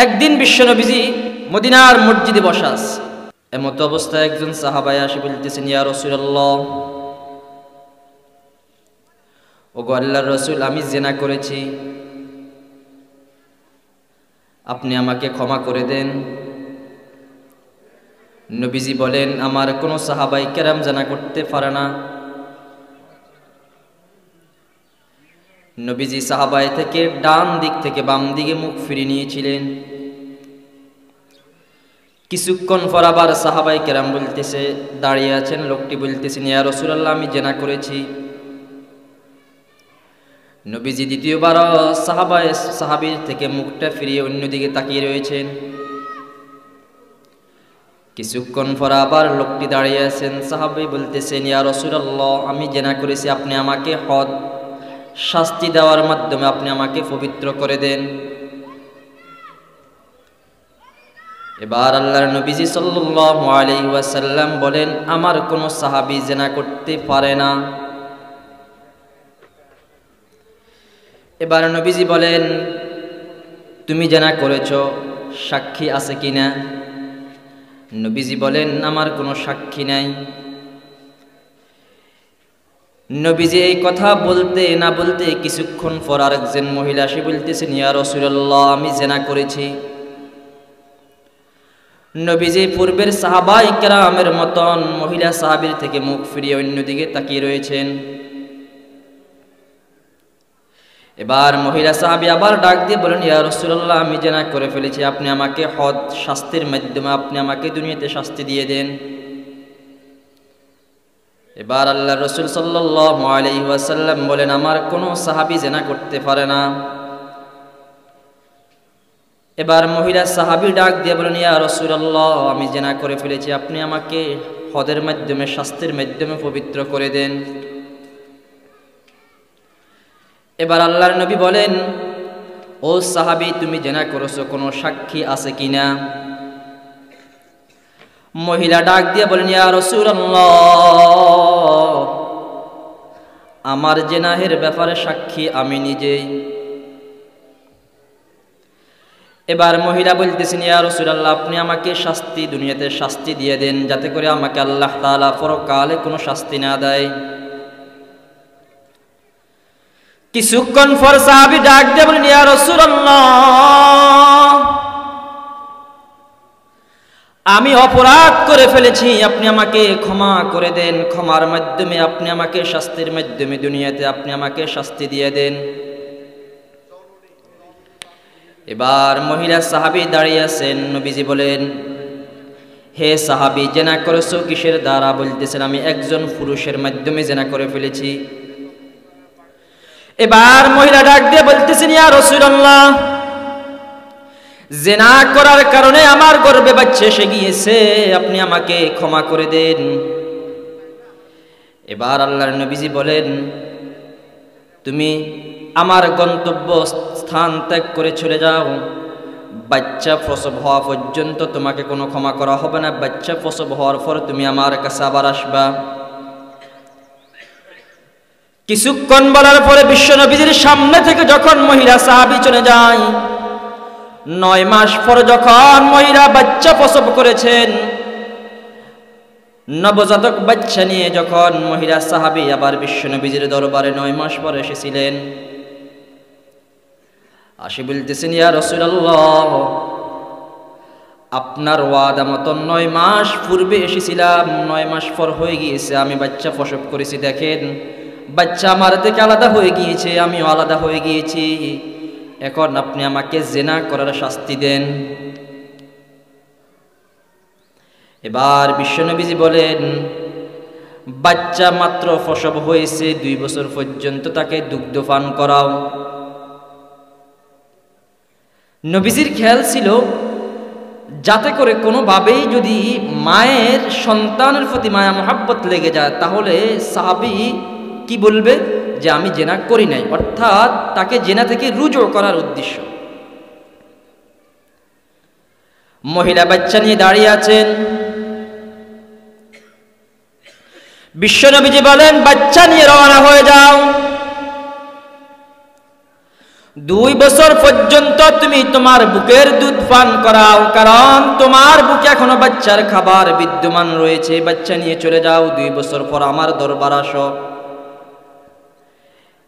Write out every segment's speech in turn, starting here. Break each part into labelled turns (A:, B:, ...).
A: একদিন বিশ্বনবীজি মদিনার মসজিদে বসা আছে। এমত অবস্থায় একজন সাহাবায়ে আসে বলতেছেন, ইয়া রাসূলুল্লাহ, ওগো আল্লাহর রাসূল, আমি জিনা করেছি, আপনি আমাকে ক্ষমা করে দেন। নবীজি বলেন, আমার কোন সাহাবায়ে কেরাম জিনা করতে পারে না। নবীজি সাহাবায়ে থেকে ডান দিক থেকে বাম দিকে মুখ ফিরিয়ে নিয়েছিলেন। কিছুক্ষণ পর আবার সাহাবায়ে কেরাম বলতেছে, দাঁড়িয়ে আছেন লোকটি বলতেছেন, ইয়া রাসূলুল্লাহ, আমি জিনা করেছি। নবীজি দ্বিতীয়বার সাহাবীর থেকে মুখটা ফিরিয়ে অন্যদিকে তাকিয়ে রয়েছেন। কিছুক্ষণ পর আবার লোকটি দাঁড়িয়ে আছেন। সাহাবী বলতেছেন, ইয়া রাসূলুল্লাহ, আমি জিনা করেছি, আপনি আমাকে শাস্তি দেওয়ার মাধ্যমে আপনি আমাকে পবিত্র করে দেন। এবার আল্লাহর নবীজি সাল্লাল্লাহু আলাইহি ওয়াসাল্লাম বলেন, আমার কোন সাহাবী জিনা করতে পারে না। এবার নবীজি বলেন, তুমি জিনা করেছো, সাক্ষী আছে কিনা? নবীজি বলেন, আমার কোনো সাক্ষী নাই। নবীজি এই কথা বলতে না বলতে কিছুক্ষণ পর আরেকজন মহিলা এসে বলতেছেন, ইয়া রাসূলুল্লাহ, আমি জিনা করেছি। নবীজি পূর্বের সাহাবায়ে কেরামের মতন মহিলা সাহাবীর থেকে মুখ ফিরিয়ে অন্যদিকে তাকিয়ে রয়েছেন। এবার মহিলা সাহাবী আবার ডাক দিয়ে বলেন, ইয়া রাসূলুল্লাহ, আমি জিনা করে ফেলেছি, আপনি আমাকে শাস্তির মাধ্যমে আপনি আমাকে দুনিয়াতে শাস্তি দিয়ে দেন। এবার আল্লাহর রাসূল সাল্লাল্লাহু আলাইহি ওয়াসাল্লাম বলেন, আমার কোন সাহাবী জিনা করতে পারে না। এবার মহিলা সাহাবী ডাক দিয়ে বলেন, ইয়া রাসূলুল্লাহ, আমি জিনা করে ফেলেছি, আপনি আমাকে হদের মাধ্যমে শাস্তির মাধ্যমে পবিত্র করে দেন। এবার আল্লাহর নবী বলেন, ও সাহাবী, তুমি জিনা করেছো, কোনো সাক্ষী আছে কিনা? মহিলা ডাক দিয়ে বলেন, ইয়া রাসূলুল্লাহ, আমার জিনাহের ব্যাপারে সাক্ষী আমি নিজেই। এবার মহিলা বলতেছেন, ইয়া রাসূলুল্লাহ, আপনি আমাকে দুনিয়াতে শাস্তি দিয়ে দেন, যাতে করে আমাকে আল্লাহ তাআলা পরকালে কোনো শাস্তি না দেয়। কিছুক্ষণ পর সাহাবী ডাক দিয়ে বলেন, ইয়া রাসূলুল্লাহ, আমি অপরাধ করে ফেলেছি, আপনি আমাকে ক্ষমা করে দেন। ক্ষমার মাধ্যমে আপনি আমাকে শাস্তির মাধ্যমে দুনিয়াতে আপনি আমাকে শাস্তি দিয়ে দেন। এবার মহিলা সাহাবী দাঁড়িয়ে আছেন। নবীজি বলেন, হে সাহাবী, জিনা করেছো কিসের দ্বারা? বলতেছেন, আমি একজন পুরুষের মাধ্যমে জিনা করে ফেলেছি। এবার মহিলা ডাক দিয়ে বলতেছেন, ইয়া রাসূলুল্লাহ, জিনা করার কারণে আমার গর্ভে বাচ্চা এসে গিয়েছে, আপনি আমাকে ক্ষমা করে দেন। এবার আল্লাহর নবীজি বলেন, তুমি আমার গন্তব্য স্থান ত্যাগ করে চলে যাও, বাচ্চা প্রসব হওয়া পর্যন্ত তোমাকে কোনো ক্ষমা করা হবে না। বাচ্চা প্রসব হওয়ার পর তুমি আমার কাছে আবার আসবা। কিছুক্ষণ বলার পরে বিশ্বনবীজির সামনে থেকে যখন মহিলা সাহাবী চলে যায়, 9 মাস পর যখন মহিলা বাচ্চা প্রসব করেছেন, নবজাতক বাচ্চা নিয়ে যখন মহিলা সাহাবী আবার বিশ্বনবীজির দরবারে 9 মাস পর এসেছিলেন, আসি বলতেছেন, ইয়া রাসূলুল্লাহ, আপনার ওয়াদা মতো 9 মাস পূর্বে এসেছিলাম, 9 মাস পর হয়ে গিয়েছে, আমি বাচ্চা প্রসব করেছি। দেখেন, বাচ্চা আমার থেকে আলাদা হয়ে গিয়েছে, আমিও আলাদা হয়ে গিয়েছি। এখন আপনি আমাকে জিনা করার শাস্তি দেন। এবার বিশ্বনবীজি বলেন, বাচ্চা মাত্র প্রসব হয়েছে, 2 বছর পর্যন্ত তাকে দুগ্ধ পান করাও। নবীজির খেয়াল ছিল, যাতে করে কোনোভাবেই যদি মায়ের সন্তানের প্রতি মায়া মহাব্বত লেগে যায়, তাহলে সাহাবী কি বলবে যে আমি জিনা করি নাই, অর্থাৎ তাকে জিনা থেকে রুজু করার উদ্দেশ্য। মহিলা বাচ্চা নিয়ে দাঁড়িয়ে আছেন। বিশ্বনবীজি বলেন, বাচ্চা নিয়ে রওনা হয়ে যাও। 2 বছর পর্যন্ত তুমি তোমার বুকের দুধ পান করাও, কারণ তোমার বুকে এখনো বাচ্চার খাবার বিদ্যমান রয়েছে, বাচ্চা নিয়ে চলে যাও, 2 বছর পর আমার দরবার আসো।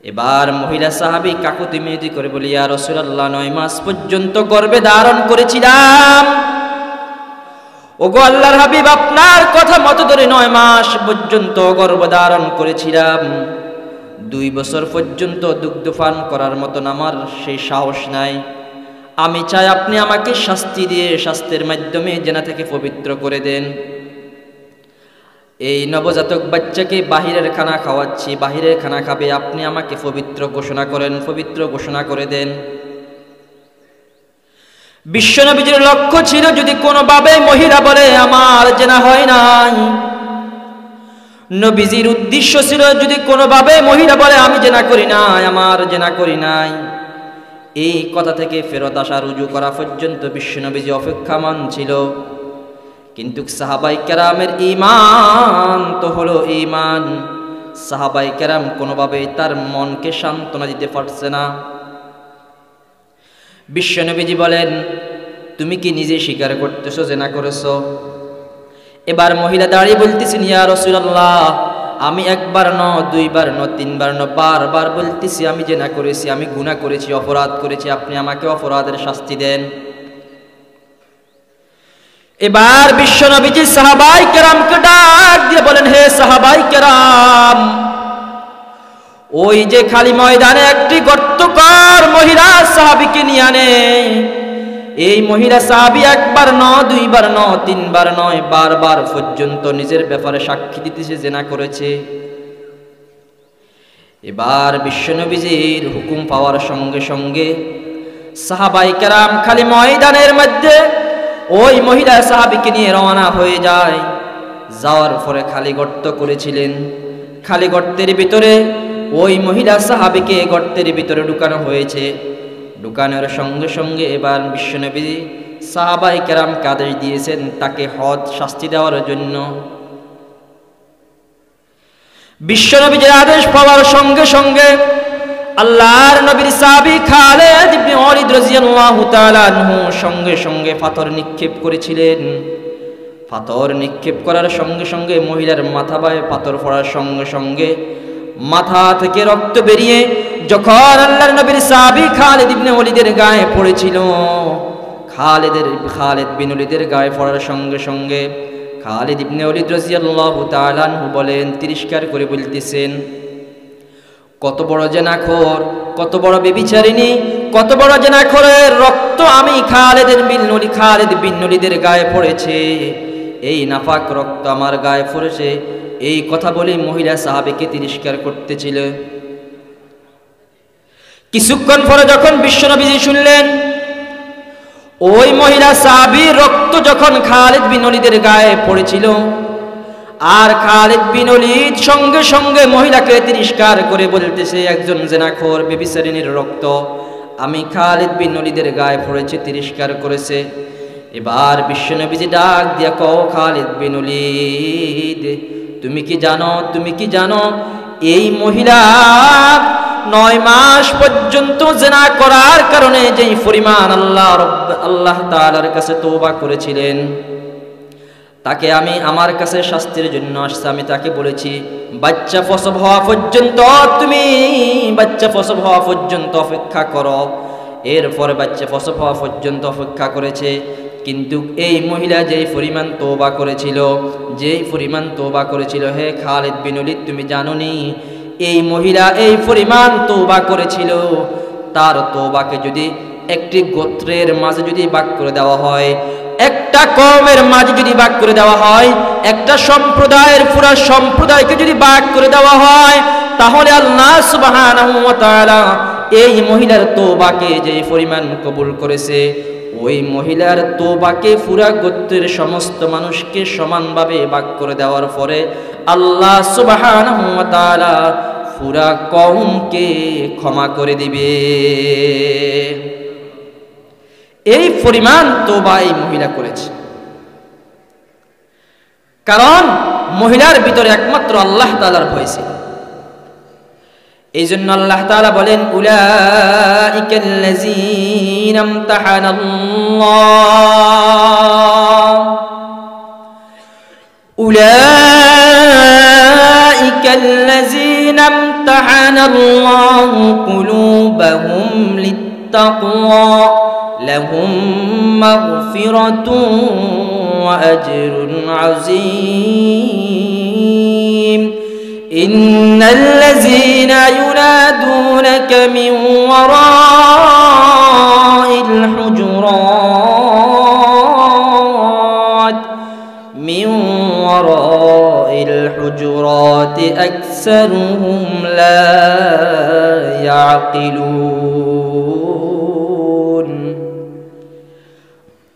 A: এবার মহিলা সাহাবী কাকুতি মিনতি করে বলি, ইয়া রাসূলুল্লাহ 9 মাস পর্যন্ত গর্ভে ধারণ করেছিলাম। ওগো আল্লাহর হাবিব, আপনার কথা মতো ধরে 9 মাস পর্যন্ত গর্ভ ধারণ করেছিলাম, 2 বছর পর্যন্ত দুগ্ধ পান করার মতন আমার সেই সাহস নাই। আমি চাই আপনি আমাকে শাস্তি দিয়ে, শাস্তির মাধ্যমে জেনা থেকে পবিত্র করে দেন। এই নবজাতক বাচ্চাকে বাহিরের খানা খাওয়াচ্ছি, বাহিরের খানা খাবে, আপনি আমাকে পবিত্র ঘোষণা করেন, পবিত্র ঘোষণা করে দেন। বিশ্বনবীর লক্ষ্য ছিল, যদি কোনোভাবে মহিলা বলে আমার জেনা হয় নাই, নবীজির উদ্দেশ্য ছিল যদি কোনোভাবে মহিলা বলে আমি জেনা করি নাই, আমার জেনা করি নাই, এই কথা থেকে ফেরত আসা, রুজু করা পর্যন্ত বিশ্বনবীজি অপেক্ষামান ছিল। কিন্তু সাহাবাই কেরামের ঈমান তো হলো ঈমান, সাহাবাই কেরাম কোনোভাবেই তার মনকে সান্ত্বনা দিতে পারছে না। বিশ্বনবীজি বলেন, তুমি কি নিজে স্বীকার করতেছো জেনা করেছো? এবার মহিলা দাঁড়িয়ে বলতেছেন, ইয়া রাসূলুল্লাহ, আমি একবার ন, 2 বার ন, 3 বার ন, বারবার বলতেছি আমি জেনা করেছি, আমি গুনাহ করেছি, অপরাধ করেছি, আপনি আমাকে অপরাধের শাস্তি দেন। এবার বিশ্বনবীজি সাহাবাই কেরামকে ডাক দিয়ে বলেন, হে সাহাবাই কেরাম, ওই যে খালি ময়দানে একটি গর্ত কর, মহিলা সাহাবীকে নিয়ে আনে। এই মহিলা সাহাবী একবার ন, 2 বার ন, 3 বার নয়, বারবার পর্যন্ত নিজের ব্যাপারে সাক্ষী দিতেছে জেনা করেছে। এবার বিশ্বনবীজির হুকুম পাওয়ার সঙ্গে সঙ্গে সাহাবাই কেরাম খালি ময়দানের মধ্যে ওই মহিলা সাহাবীকে নিয়ে রওনা হয়ে যায়। যাওয়ার পরে খালি গর্ত করেছিলেন, খালি গর্তের ভিতরে ওই মহিলা সাহাবীকে গর্তের ভিতরে ঢুকানো হয়েছে। ঢুকানোর সঙ্গে সঙ্গে এবার বিশ্বনবী সাহাবাই কেরামকে আদেশ দিয়েছেন তাকে হদ শাস্তি দেওয়ার জন্য। বিশ্বনবীর আদেশ পাওয়ার সঙ্গে সঙ্গে আল্লাহর নবীর সাহাবী খালিদ ইবনে ওয়ালিদ রাদিয়াল্লাহু তাআলা আনহু সঙ্গে সঙ্গে পাথর নিক্ষেপ করেছিলেন। পাথর নিক্ষেপ করার সঙ্গে সঙ্গে মহিলার মাথা বায়ে পাথর পড়ার সঙ্গে সঙ্গে মাথা থেকে রক্ত বেরিয়ে যখন আল্লাহর নবীর সাহাবী খালিদ ইবনে ওয়ালিদের গায়ে পড়েছিল, খালিদ বিন ওয়ালিদের গায়ে পড়ার সঙ্গে সঙ্গে খালিদ ইবনে ওয়ালিদ রাদিয়াল্লাহু তাআলা আনহু বলেন, তিরস্কার করে বলতেছেন, কত বড় জেনাখোর, কত বড় ব্যভিচারিণী, কত বড় জেনাখোরের রক্ত আমি খালিদ বিন ওয়ালিদের গায়ে পড়েছে, এই নাপাক রক্ত আমার গায়ে পড়েছে, এই কথা বলে মহিলা সাহাবীকে তিরস্কার করতেছিল। কিছুক্ষণ পরে যখন বিশ্বনবীজি শুনলেন ওই মহিলা সাহাবীর রক্ত যখন খালিদ বিন ওয়ালিদের গায়ে পড়েছিল, আর খালিদ বিন ওয়ালিদ সঙ্গে সঙ্গে মহিলাকে তিরস্কার করে বলতেছে, একজন জেনাখোর ব্যভিচারিণীর রক্ত আমি খালিদ বিন ওয়ালিদের গায়ে পড়েছে, তিরস্কার করেছে। এবার বিশ্বনবীজি ডাক দিয়া কও, খালিদ বিন ওয়ালিদ, তুমি কি জানো এই মহিলা 9 মাস পর্যন্ত জেনা করার কারণে যেই পরিমাণ আল্লাহ তাআলার কাছে তওবা করেছিলেন, তাকে আমি আমার কাছে শাস্তির জন্য আসছে। আমি তাকে বলেছি বাচ্চা প্রসব হওয়া পর্যন্ত অপেক্ষা করো। এরপরে বাচ্চা প্রসব হওয়া পর্যন্ত অপেক্ষা করেছে। কিন্তু এই মহিলা যেই পরিমাণ তওবা করেছিল, হে খালিদ বিন ওয়ালিদ, তুমি জানোনি এই মহিলা এই পরিমাণ তওবা করেছিল, তার তওবাকে যদি একটি গোত্রের মাঝে যদি ভাগ করে দেওয়া হয়, একটা কওমের মাঝে যদি ভাগ করে দেওয়া হয়, একটা সম্প্রদায়ের পুরো সম্প্রদায়কে যদি ভাগ করে দেওয়া হয়, তাহলে আল্লাহ সুবহানাহু ওয়া তাআলা এই মহিলার তওবাকে যে পরিমাণ কবুল করেছে, ওই মহিলার তওবাকে পুরো গোত্রের সমস্ত মানুষকে সমানভাবে ভাগ করে দেওয়ার পরে আল্লাহ সুবহানাহু ওয়া তাআলা পুরো কওমকে ক্ষমা করে দিবে। এই পরিমাণ তওবা এই মহিলা করেছে, কারণ মহিলার ভিতরে একমাত্র আল্লাহ তাআলার ভয় ছিল। এই জন্য আল্লাহ তাআলা বলেন উলাইকাল্লাযীনা ইমতাহানাল্লাহ উলাইকাল্লাযীনা ইমতাহানাল্লাহু কুলুবাহুম লিত্তাকওয়া লাহুম মাগফিরাতুন ওয়া আজরুন আযীম إن الذين ينادونك من وراء الحجرات أكثرهم لا يعقلون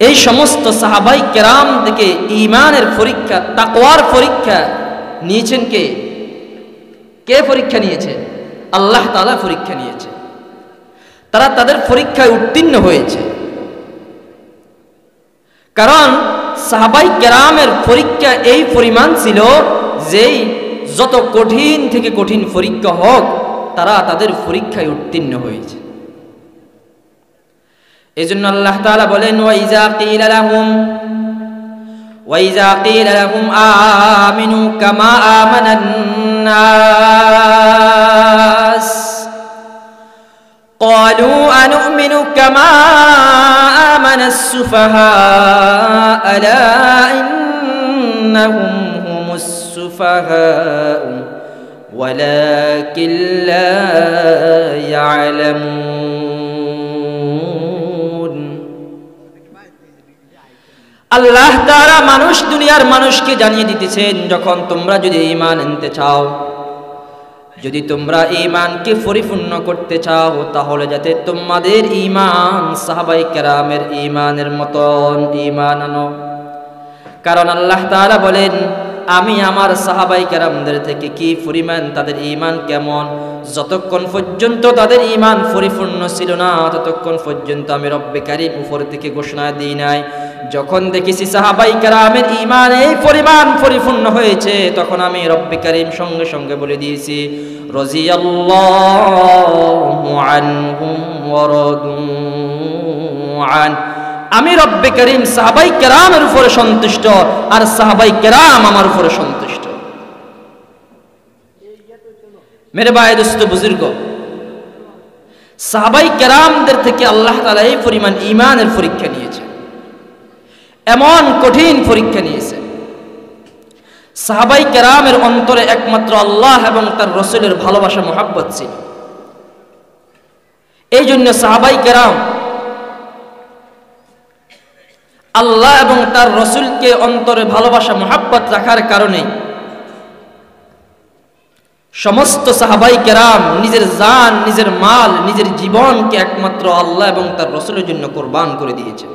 A: এই সমস্ত সাহাবায়ে কেরাম থেকে ঈমানের পরীক্ষা তাকওয়ার পরীক্ষা নিয়েছেন কে? কে পরীক্ষা নিয়েছে? আল্লাহ তাআলা পরীক্ষা নিয়েছে। তারা তাদের পরীক্ষায় উত্তীর্ণ হয়েছে। কারণ সাহাবায়ে কেরামের পরীক্ষা এই পরিমাণ ছিল যে যত কঠিন থেকে কঠিন পরীক্ষা হোক তারা তাদের পরীক্ষায় উত্তীর্ণ হয়েছে। এজন্য আল্লাহ তাআলা বলেন ওয়াইজা কিলা লাহুম আমিনু কামা আমানান নাস ক্বালু আনুমিনু কামা আমানাস সুফাহা আলা ইন্নাহুম হুমুস সুফাহা ওয়ালাকিন লা ইয়ালামুন। আল্লাহ তাআলা দুনিয়ার মানুষকে জানিয়ে দিতেছেন, যখন তোমরা যদি ঈমান আনতে চাও, যদি তোমরা ঈমানকে পরিপূর্ণ করতে চাও, তাহলে যাতে তোমাদের ঈমান সাহাবায়ে কেরামের ঈমানের মতন ঈমান আনো। কারণ আল্লাহ তাআলা বলেন, আমি আমার সাহাবায়ে কেরামদের থেকে কি পরিমাণ তাদের ঈমান কেমন, যতক্ষণ পর্যন্ত তাদের ঈমান পরিপূর্ণ ছিল না ততক্ষণ পর্যন্ত আমি রব্বে কারীম উপর থেকে ঘোষণা দিই নাই। যখন দেখেছি সাহাবায়ে কেরামের ঈমান এই পরিমাণ পরিপূর্ণ হয়েছে, তখন আমি রব্বে কারীম সঙ্গে সঙ্গে বলে দিয়েছি রাদিয়াল্লাহু আনহুম ওয়া রাদু আন। আমি রব্বে কারীম সাহাবায়ে কেরামের উপরে সন্তুষ্ট আর সাহাবায়ে কেরাম আমার উপরে সন্তুষ্ট। মেরে ভাই দোস্ত বুজুর্গ, সাহাবায়ে কেরামদের থেকে আল্লাহ তাআলা এই পরিমাণ ঈমানের পরীক্ষা নিয়েছে, এমন কঠিন পরীক্ষা নিয়েছে। সাহাবায়ে কেরামের অন্তরে একমাত্র আল্লাহ এবং তার রাসূলের ভালোবাসা মহব্বত ছিল। এই জন্য সাহাবায়ে কেরাম আল্লাহ এবং তার রাসূলকে অন্তরে ভালোবাসা মহব্বত রাখার কারণে সমস্ত সাহাবায়ে কেরাম নিজের জান, নিজের মাল, নিজের জীবনকে একমাত্র আল্লাহ এবং তার রাসূলের জন্য কুরবান করে দিয়েছে।